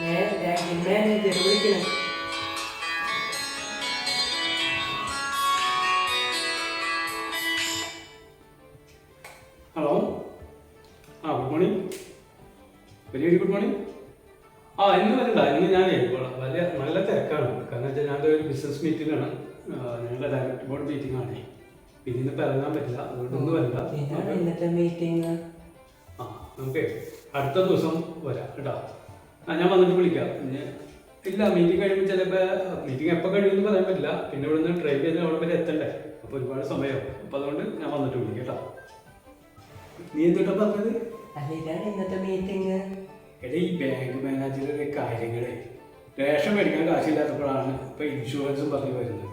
Manager വിളിക്കണം. Hello, good morning. Very very good morning. ഇന്ന് വരണ്ട, ഇന്ന് ഞാൻ വലിയ നല്ല തിരക്കാണ്. കാരണം വെച്ചാൽ ഞാൻ്റെ ഒരു ബിസിനസ് മീറ്റിംഗാണ്, ഞങ്ങളുടെ ഡയറക്ടർ ബോർഡ് മീറ്റിംഗ് ആണ്. ഇതിനിപ്പോൾ ഇറങ്ങാൻ പറ്റില്ല, അതുകൊണ്ട് ഇന്ന് വരണ്ട. മീറ്റിംഗ് നമുക്ക് അടുത്ത ദിവസം വരാം കേട്ടോ. ഞാൻ വന്നിട്ട് വിളിക്കാം. പിന്നെ ഇല്ല, മീറ്റിംഗ് കഴിയുമ്പോൾ ചിലപ്പോൾ മീറ്റിംഗ് എപ്പോൾ കഴിയുമെന്ന് പറയാൻ പറ്റില്ല. പിന്നെ ഇവിടെ നിന്ന് ഡ്രൈവ് ചെയ്ത് അവിടെ വരെ എത്തണ്ടേ, അപ്പോൾ ഒരുപാട് സമയമാവും. അപ്പോൾ അതുകൊണ്ട് ഞാൻ വന്നിട്ട് വിളിക്കാം കേട്ടോ. നീ എന്തിട്ടാ പറഞ്ഞത്? അല്ലാണ് ഇന്നത്തെ മീറ്റിംഗ്. എടാ, ഈ ബാങ്ക് മാനേജറുടെ കാര്യങ്ങൾ റേഷൻ മേടിക്കാൻ കാശില്ലാത്തപ്പോഴാണ് ഇപ്പോൾ ഇൻഷുറൻസും പറഞ്ഞു വരുന്നത്.